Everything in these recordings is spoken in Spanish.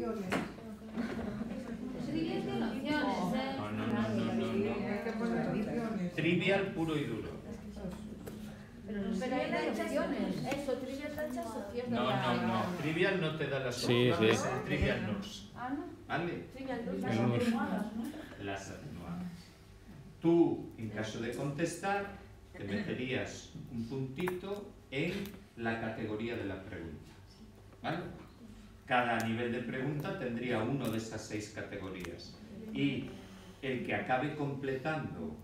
opciones. Trivial tiene opciones, Hay que poner opciones. Trivial puro y duro. Pero hay opciones. Eso, trivial tachas opciones. No. Trivial no te da las Sí, opciones. sí. El trivial nos. Ah, no. ¿Vale? Trivial El las nos. atenuadas, ¿no? Las atenuadas. Tú, en caso de contestar, te meterías un puntito en la categoría de la pregunta. ¿Vale? Cada nivel de pregunta tendría uno de esas 6 categorías. Y el que acabe completando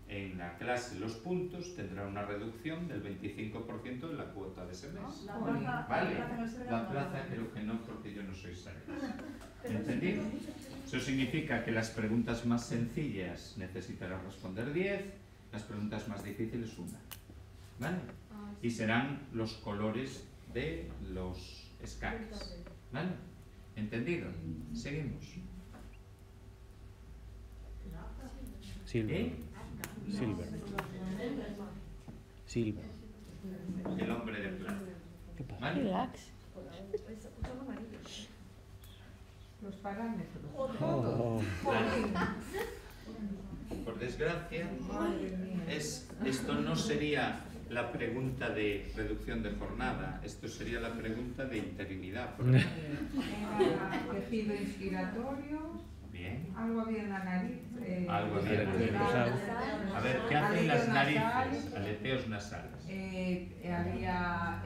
en la clase los puntos tendrá una reducción del 25% de la cuota de ese mes. ¿Vale? La plaza creo que no, porque yo no soy serio. ¿Entendido? Eso significa que las preguntas más sencillas necesitarás responder 10, las preguntas más difíciles 1. ¿Vale? Y serán los colores de los escaques. ¿Vale? ¿Entendido? Seguimos. Silver. Silver. Silver. El hombre de plata. ¿Qué pasa? ¿Vale? Relax. Los parámetros. Oh. Por desgracia, Madre mía. esto no sería la pregunta de reducción de jornada, esto sería la pregunta de interinidad. Por ejemplo. Era tejido inspiratorio, Bien. algo había en la nariz. Algo había en la nariz. A ver, ¿qué hacen las narices? Aleteos nasales. Había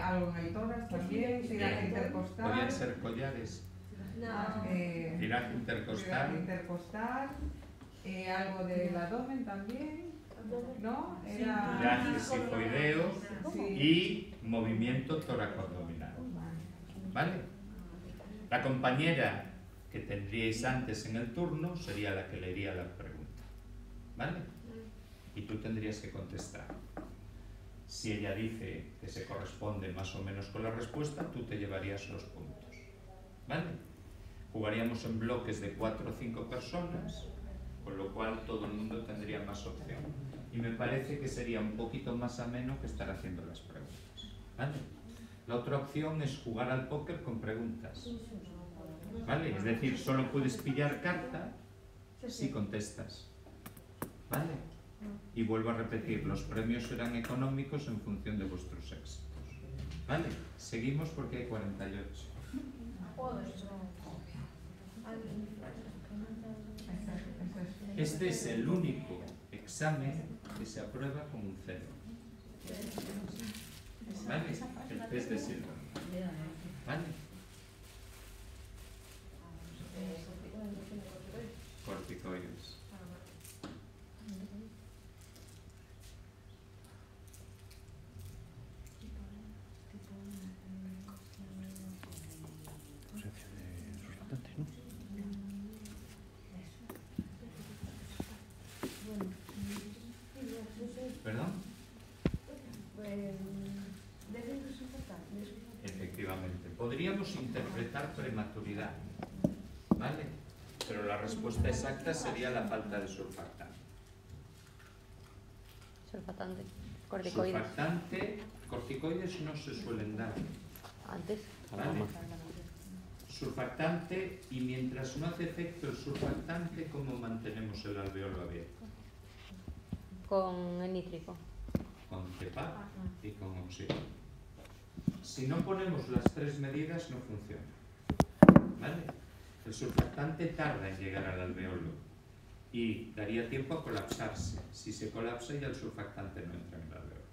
algo en el tórax también, tiraje intercostal. Podían ser collares. Tiraje Tiraje intercostal. intercostal, algo del abdomen también, ¿no? Era... Tiraje sifoideo Sí. y movimiento toracoabdominal. ¿Vale? La compañera que tendríais antes en el turno sería la que leería la pregunta. ¿Vale? Y tú tendrías que contestar. Si ella dice que se corresponde más o menos con la respuesta, tú te llevarías los puntos. ¿Vale? Jugaríamos en bloques de 4 o 5 personas, con lo cual todo el mundo tendría más opción. Y me parece que sería un poquito más ameno que estar haciendo las preguntas. ¿Vale? La otra opción es jugar al póker con preguntas. ¿Vale? Es decir, solo puedes pillar carta si contestas. ¿Vale? Y vuelvo a repetir, los premios serán económicos en función de vuestros éxitos. ¿Vale? Seguimos porque hay 48. Este es el único examen que se aprueba con un 0. ¿Vale? El test de Silva. ¿Vale? Corticoides. Ausencia de surfactantes, ¿no? ¿Perdón? Efectivamente. Podríamos interpretar prematuridad, ¿vale? Pero la respuesta exacta sería la falta de surfactante. Surfactante. Corticoides. Surfactante, corticoides no se suelen dar. Antes. ¿Vale? Surfactante, y mientras no hace efecto el surfactante, ¿cómo mantenemos el alveolo abierto? Con el nítrico. Con CEPAP y con oxígeno. Si no ponemos las 3 medidas, no funciona. ¿Vale? El surfactante tarda en llegar al alveolo y daría tiempo a colapsarse. Si se colapsa, ya el surfactante no entra en el alveolo.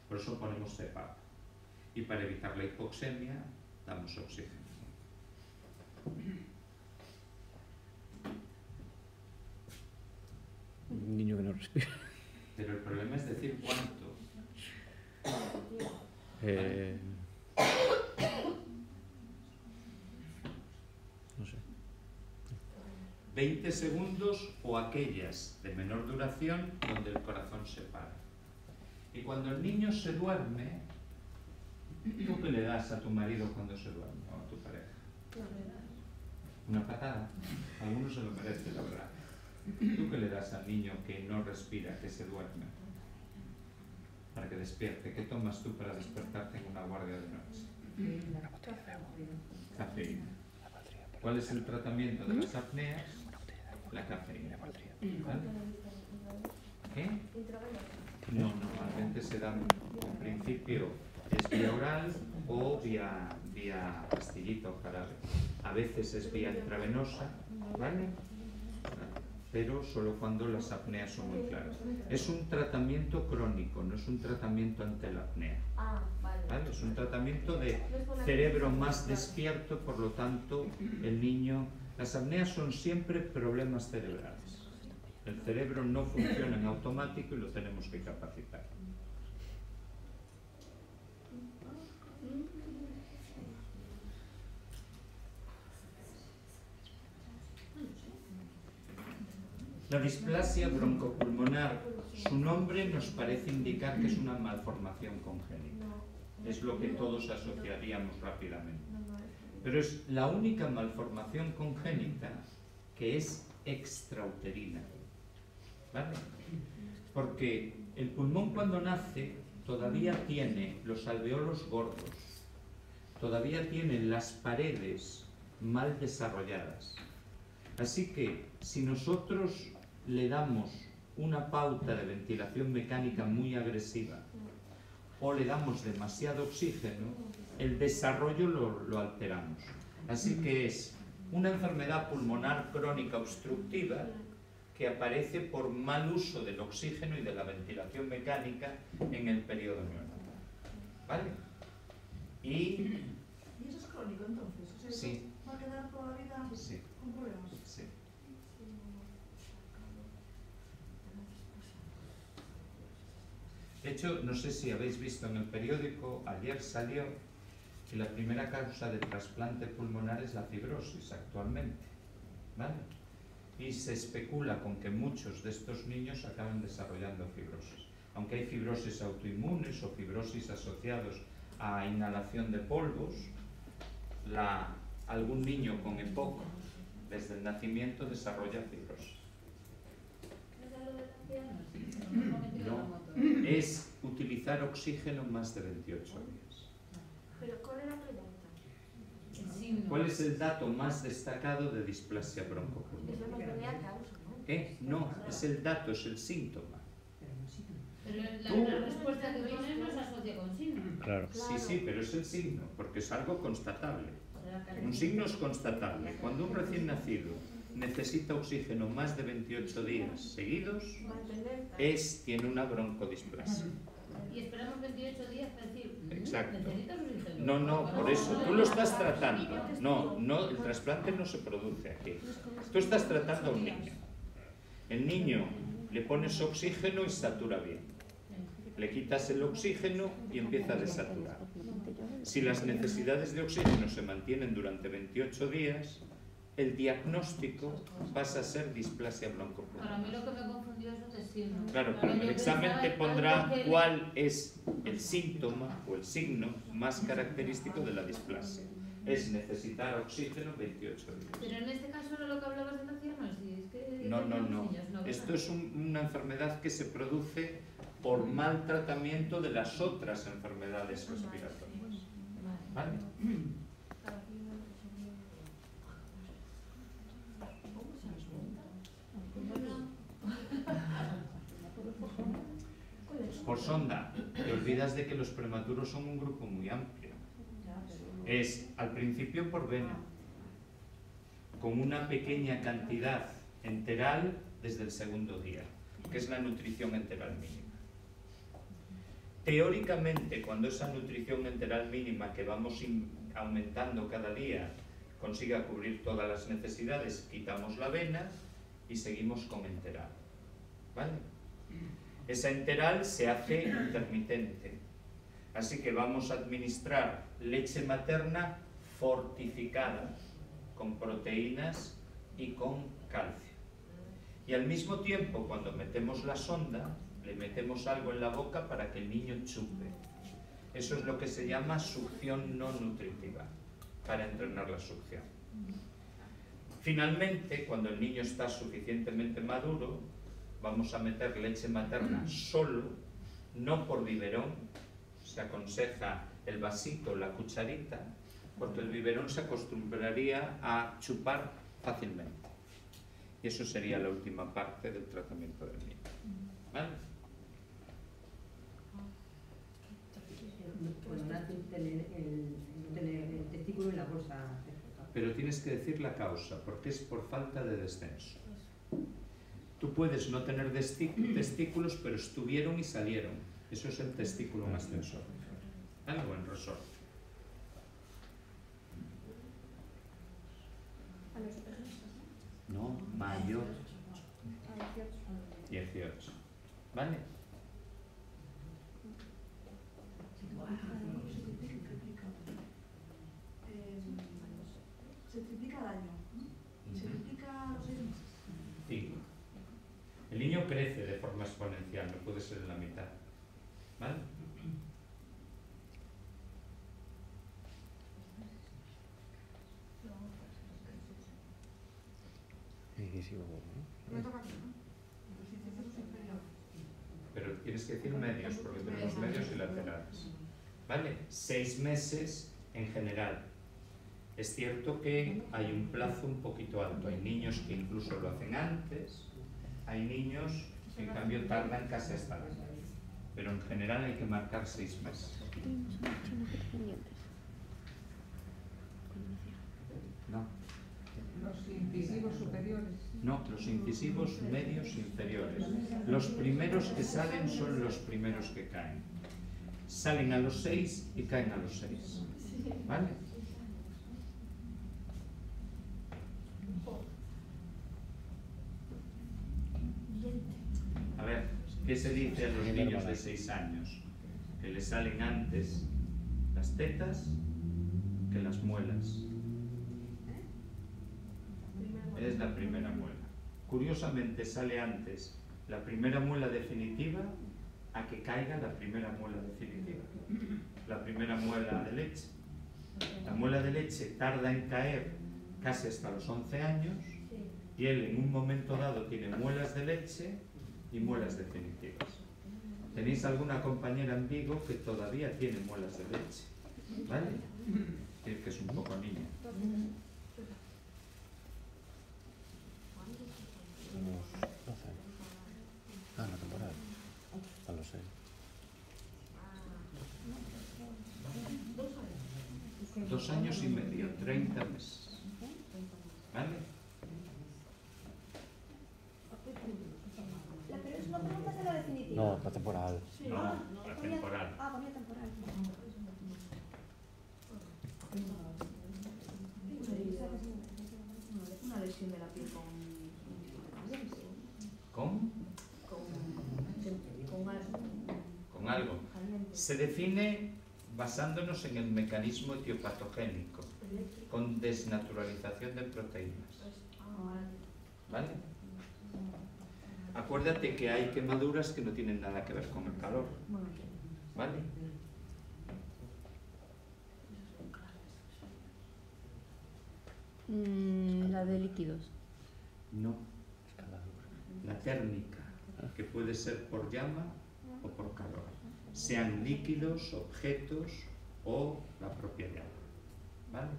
Por eso ponemos CEPAP. Y para evitar la hipoxemia, damos oxígeno. Un niño que no respira. Pero el problema es decir cuánto. No sé. 20 segundos o aquellas de menor duración donde el corazón se para. Y cuando el niño se duerme, ¿tú qué le das a tu marido cuando se duerme o a tu pareja? Una patada. Algunos se lo merecen, la verdad. ¿Tú qué le das al niño que no respira, que se duerme? Para que despierte. ¿Qué tomas tú para despertarte en una guardia de noche? Una botella de agua. Cafeína. La valdría ¿Cuál es el tratamiento de las apneas? La cafeína. ¿Vale? ¿Qué? No, normalmente se dan, en principio, es vía oral o vía pastillita o jarabe. A veces es vía intravenosa, ¿vale? Pero solo cuando las apneas son muy claras. Es un tratamiento crónico, no es un tratamiento ante la apnea. ¿Vale? Es un tratamiento de cerebro más despierto, por lo tanto, el niño... Las apneas son siempre problemas cerebrales. El cerebro no funciona en automático y lo tenemos que capacitar. La displasia broncopulmonar, su nombre nos parece indicar que es una malformación congénita. Es lo que todos asociaríamos rápidamente. Pero es la única malformación congénita que es extrauterina. ¿Vale? Porque el pulmón cuando nace todavía tiene los alveolos gordos, todavía tiene las paredes mal desarrolladas. Así que si nosotros le damos una pauta de ventilación mecánica muy agresiva o le damos demasiado oxígeno, el desarrollo lo alteramos. Así que es una enfermedad pulmonar crónica obstructiva que aparece por mal uso del oxígeno y de la ventilación mecánica en el periodo neonatal. ¿Vale? ¿Y eso es crónico entonces? O sea, Sí. ¿va a quedar toda la vida Sí. con problemas? Sí. De hecho, no sé si habéis visto en el periódico, ayer salió que la primera causa de trasplante pulmonar es la fibrosis actualmente, ¿vale? Y se especula con que muchos de estos niños acaban desarrollando fibrosis. Aunque hay fibrosis autoinmunes o fibrosis asociados a inhalación de polvos, algún niño con EPOC desde el nacimiento desarrolla fibrosis. No, es utilizar oxígeno más de 28 días. Pero ¿cuál es la pregunta? ¿Cuál es el dato más destacado de displasia broncopulmonar? Eso no tenía causa, ¿no? ¿Qué? No, es el dato, es el síntoma. Pero la respuesta que viene no se asocia con signo. Claro. Sí, sí, pero es el signo, porque es algo constatable. Un signo es constatable. Cuando un recién nacido necesita oxígeno más de 28 días seguidos, tiene una broncodisplasia. Y esperamos 28 días para decir, Exacto. necesitas oxígeno. No, por eso, tú lo estás tratando. No, el trasplante no se produce aquí. Tú estás tratando a un niño. El niño le pones oxígeno y satura bien. Le quitas el oxígeno y empieza a desaturar. Si las necesidades de oxígeno se mantienen durante 28 días, el diagnóstico pasa a ser displasia broncopulmonar. Para mí lo que me confundió es lo de signo. Claro, pero el examen te pondrá cuál es el síntoma o el signo más característico de la displasia. Es necesitar oxígeno 28 días. Pero en este caso no lo que hablabas de la cianosis, es que... No. Esto es una enfermedad que se produce por mal tratamiento de las otras enfermedades respiratorias. ¿Vale? Por sonda, te olvidas de que los prematuros son un grupo muy amplio. Es al principio por vena, con una pequeña cantidad enteral desde el segundo día, que es la nutrición enteral mínima. Teóricamente, cuando esa nutrición enteral mínima que vamos aumentando cada día consiga cubrir todas las necesidades, quitamos la vena y seguimos con enteral. ¿Vale? Esa enteral se hace intermitente. Así que vamos a administrar leche materna fortificada con proteínas y con calcio. Y al mismo tiempo, cuando metemos la sonda, le metemos algo en la boca para que el niño chupe. Eso es lo que se llama succión no nutritiva, para entrenar la succión. Finalmente, cuando el niño está suficientemente maduro, vamos a meter leche materna solo, no por biberón. Se aconseja el vasito, la cucharita, porque el biberón se acostumbraría a chupar fácilmente. Y eso sería la última parte del tratamiento del niño. ¿Vale? Tener el testículo en la bolsa. Pero tienes que decir la causa, porque es por falta de descenso. Tú puedes no tener testículos, pero estuvieron y salieron. Eso es el testículo en ascensor. Algo en resorte. A los 3 meses, ¿no? No, mayor. A 18. 18. ¿Vale? Se triplica al año. Se triplica a los 6 meses. 5. El niño crece de forma exponencial, no puede ser en la mitad. ¿Vale? Incisivo, Me ¿no? toca aquí, ¿no? Los incisivos inferiores. Pero tienes que decir medios, porque tenemos medios y laterales. ¿Vale? 6 meses en general. Es cierto que hay un plazo un poquito alto. Hay niños que incluso lo hacen antes. Hay niños que en cambio tardan casi hasta el año. Pero en general hay que marcar 6 meses. No. Los incisivos superiores. No, los incisivos medios inferiores. Los primeros que salen son los primeros que caen. Salen a los 6 y caen a los 6. ¿Vale? A ver, ¿qué se dice a los niños de 6 años? Que les salen antes las tetas que las muelas. Es la primera muela. Curiosamente sale antes la primera muela definitiva a que caiga la primera muela definitiva. La primera muela de leche. La muela de leche tarda en caer casi hasta los 11 años y él en un momento dado tiene muelas de leche y muelas definitivas. ¿Tenéis alguna compañera en Vigo que todavía tiene muelas de leche? ¿Vale? Que es un poco niña. Unos 12 años. Ah, la temporada. A los 6. 2 años y medio, 30 meses. ¿Vale? Pero es una pregunta de la definitiva. No, la temporal. No, la temporal. Ah, ponía temporal. Una lesión de la piel con algo. Se define basándonos en el mecanismo etiopatogénico, con desnaturalización de proteínas. ¿Vale? Acuérdate que hay quemaduras que no tienen nada que ver con el calor. ¿Vale? La de líquidos. No. La térmica, que puede ser por llama o por calor. Sean líquidos, objetos o la propia llama. ¿Vale?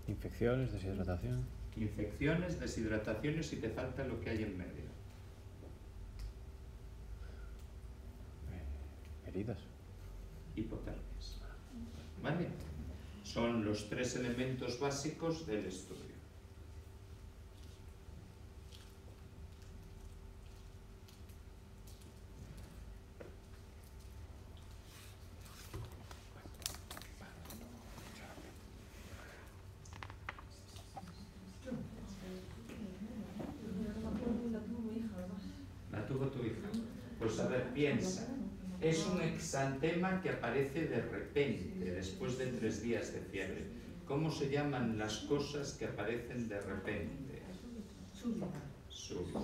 Infecciones, deshidratación. Infecciones, deshidrataciones y te falta lo que hay en medio. Heridas. Hipotermias. ¿Vale? Son los 3 elementos básicos del estudio. La tuvo tu hija. Pues a ver, piensa. Es un exantema que aparece de repente, después de 3 días de fiebre. ¿Cómo se llaman las cosas que aparecen de repente? Súbitas.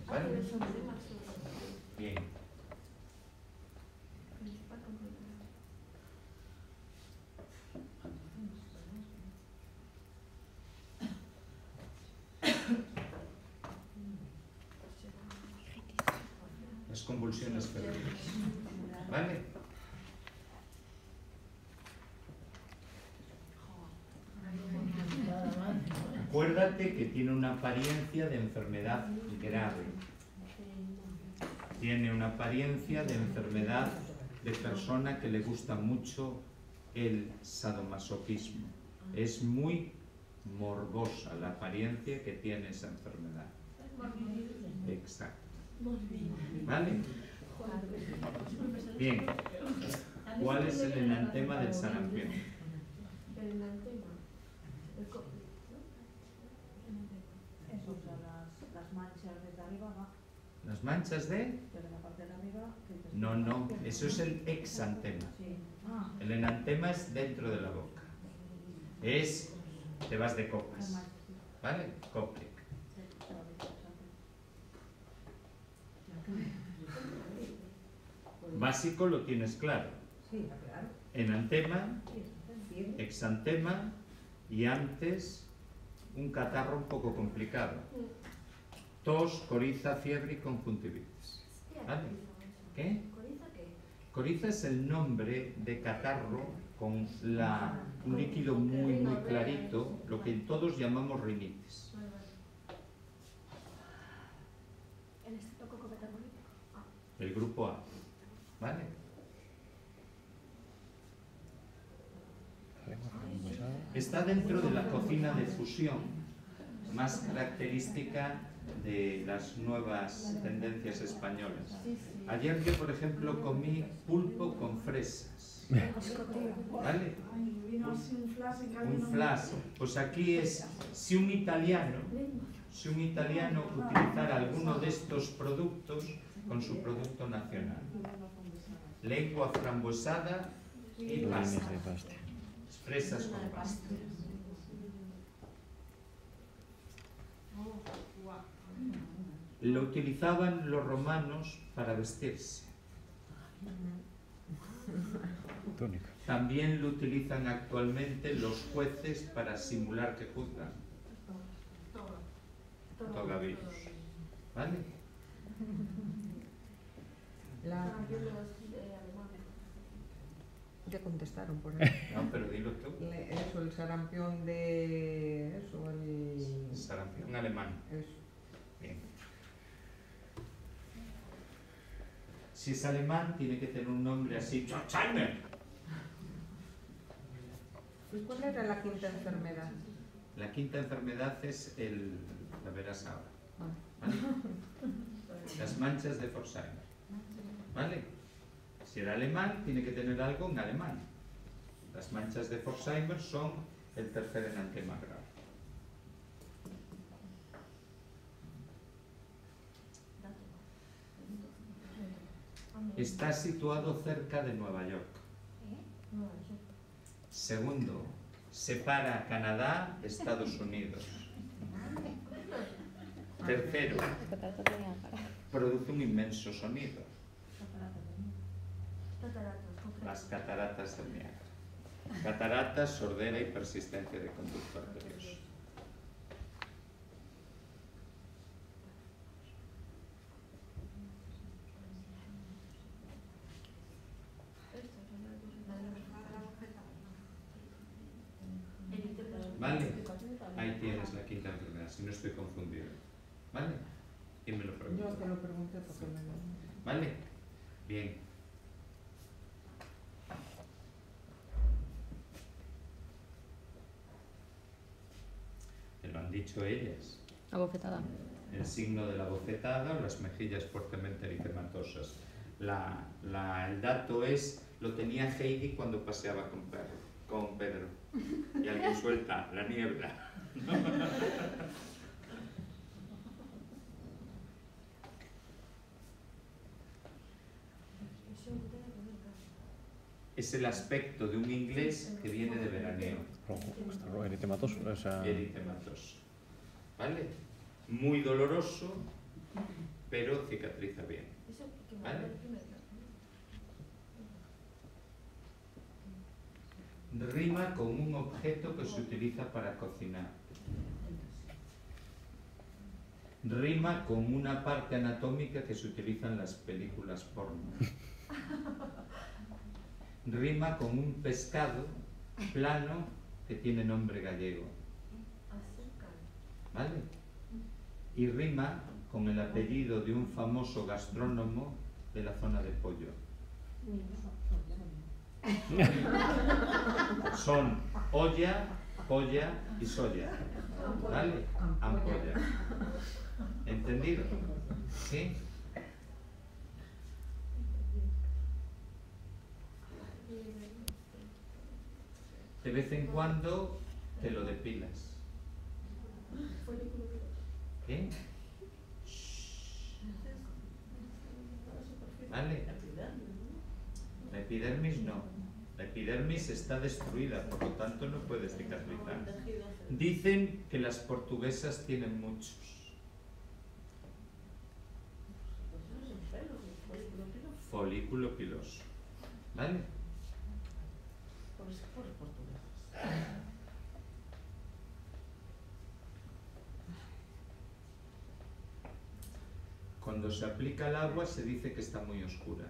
¿Vale? Bien. Las convulsiones febriles. ¿Vale? Acuérdate que tiene una apariencia de enfermedad grave. Tiene una apariencia de enfermedad de persona que le gusta mucho el sadomasoquismo. Es muy morbosa la apariencia que tiene esa enfermedad. Exacto. ¿Vale? Bien. ¿Cuál es el enantema del sarampión? El enantema. Eso, o sea, las manchas desde arriba va, ¿Las manchas de? desde la parte de arriba. No, no. Eso es el exantema. Sí. El enantema es dentro de la boca. Es, te vas de copas. ¿Vale? Cóplic. Básico lo tienes claro. Sí, claro. Enantema, Bien. exantema y antes un catarro un poco complicado. Tos, coriza, fiebre y conjuntivitis. ¿Vale? ¿Qué? ¿Coriza qué? Coriza es el nombre de catarro con un líquido muy clarito, lo que todos llamamos rinitis. ¿El estreptococo metabolítico? El grupo A. ¿Vale? Está dentro de la cocina de fusión más característica de las nuevas tendencias españolas. Ayer yo, por ejemplo, comí pulpo con fresas. ¿Vale? Un flash. Pues aquí es, si un italiano utilizara alguno de estos productos con su producto nacional. Lengua frambuesada y pasta. Fresas con pasta. Lo utilizaban los romanos para vestirse. Túnica. También lo utilizan actualmente los jueces para simular que juzgan. Togavillos. ¿Vale? Ya contestaron por ahí. No, pero dilo tú. Eso, el sarampión de... Eso, el... Sarampión alemán. Eso. Bien. Si es alemán, tiene que tener un nombre así. ¡Alzheimer! ¿Cuál era la quinta enfermedad? La quinta enfermedad es la verás ahora. ¿Vale? Las manchas de Forsheimer. ¿Vale? Si era alemán, tiene que tener algo en alemán. Las manchas de Forsheimer son el tercer enantema grave. Está situado cerca de Nueva York. Segundo, separa a Canadá de Estados Unidos. Tercero, produce un inmenso sonido. Las cataratas del Niágara. Cataratas, sordera y persistencia de conducto arterioso. ¿Vale? Ahí tienes la quinta enfermedad, si no estoy confundido. ¿Vale? ¿Quién me lo preguntó? Yo te lo pregunté porque me lo... ¿Vale? Bien. Te lo han dicho ellas. La bofetada. El signo de la bofetada o las mejillas fuertemente eritematosas. El dato es, lo tenía Heidi cuando paseaba con Pedro. Y alguien suelta la niebla. Es el aspecto de un inglés que viene de veraneo. Rojo, eritematoso. O sea, Eritematoso. ¿Vale? Muy doloroso, pero cicatriza bien. ¿Vale? Rima con un objeto que se utiliza para cocinar. Rima con una parte anatómica que se utiliza en las películas porno. Rima con un pescado plano que tiene nombre gallego. ¿Vale? Y rima con el apellido de un famoso gastrónomo de la zona de Pollo. Son olla, polla y soya. ¿Vale? Ampolla. ¿Entendido? ¿Sí? De vez en cuando te lo depilas. ¿Qué? ¿Vale? La epidermis no. La epidermis está destruida, por lo tanto no puede cicatrizar. Dicen que las portuguesas tienen muchos. Folículo piloso. ¿Vale? Cuando se aplica el agua se dice que está muy oscura.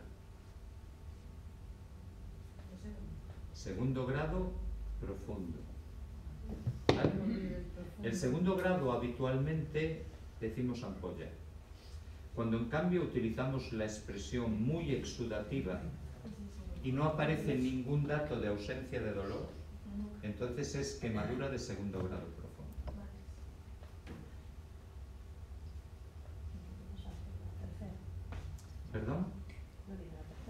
Segundo grado, profundo. ¿Vale? El segundo grado habitualmente decimos ampolla. Cuando en cambio utilizamos la expresión muy exudativa y no aparece ningún dato de ausencia de dolor, entonces es quemadura de segundo grado profundo. ¿Perdón?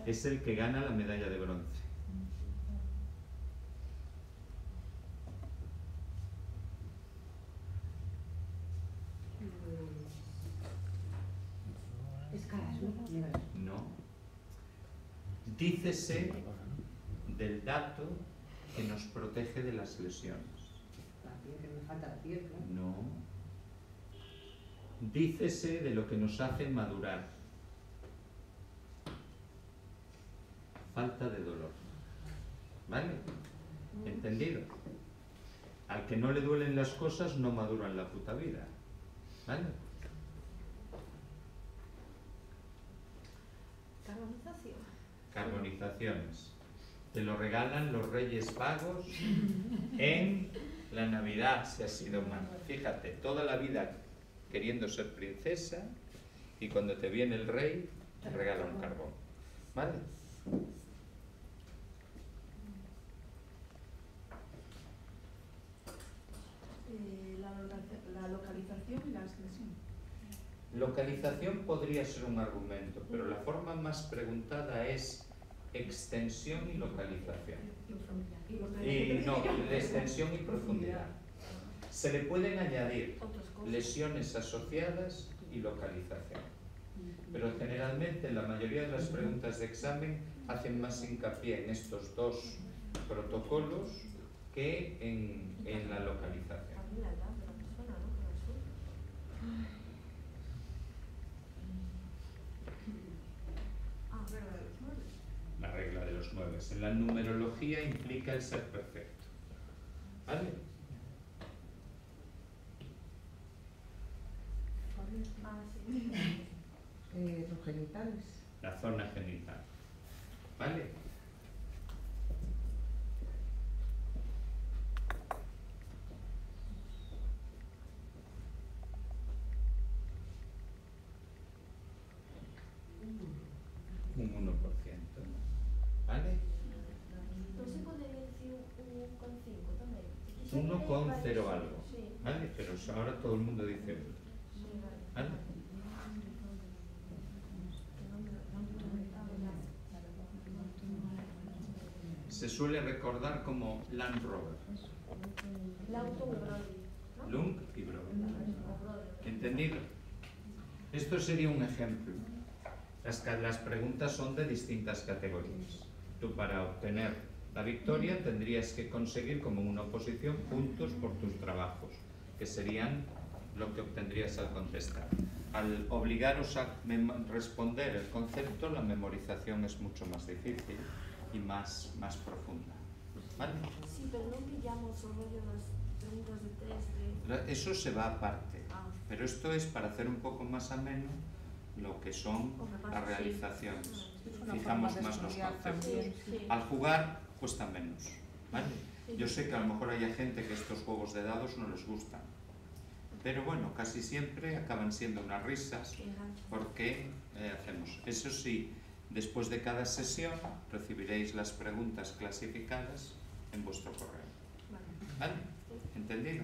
Es el que gana la medalla de bronce. No. Dícese del dato que nos protege de las lesiones. No. Dícese de lo que nos hace madurar. Falta de dolor. ¿Vale? ¿Entendido? Al que no le duelen las cosas no madura en la puta vida. ¿Vale? Carbonización. Carbonizaciones. Te lo regalan los Reyes Magos en la Navidad, si has sido humano. Fíjate, toda la vida queriendo ser princesa y cuando te viene el rey te regala un carbón. ¿Vale? La localización y la extensión. Localización podría ser un argumento, pero la forma más preguntada es extensión y localización. No, extensión y profundidad. Se le pueden añadir lesiones asociadas y localización. Pero generalmente la mayoría de las preguntas de examen hacen más hincapié en estos dos protocolos que en la localización. La regla de los 9. En la numerología implica el ser perfecto. ¿Vale? Los genitales. La zona genital. ¿Vale? Un 1%. ¿Vale? No se podría decir 1,5 también. 1,0 algo. ¿Vale? Pero ahora todo el mundo dice 1. ¿Vale? Se suele recordar como Land Rover. Lung y Brother. ¿Entendido? Esto sería un ejemplo. Las preguntas son de distintas categorías. Tú para obtener la victoria tendrías que conseguir como una oposición puntos por tus trabajos, que serían lo que obtendrías al contestar. Al obligaros a responder el concepto, la memorización es mucho más difícil y más profunda. ¿Vale? Sí, pero no pillamos el rollo de las preguntas de test. Eso se va aparte, pero esto es para hacer un poco más ameno lo que son las realizaciones. Es una fijamos forma de más los estudiar conceptos. también. Sí. Al jugar cuesta menos, ¿vale? Yo sé que a lo mejor hay gente que estos juegos de dados no les gustan, pero bueno, casi siempre acaban siendo unas risas porque hacemos. Eso sí, después de cada sesión recibiréis las preguntas clasificadas en vuestro correo. ¿Vale? ¿Entendido?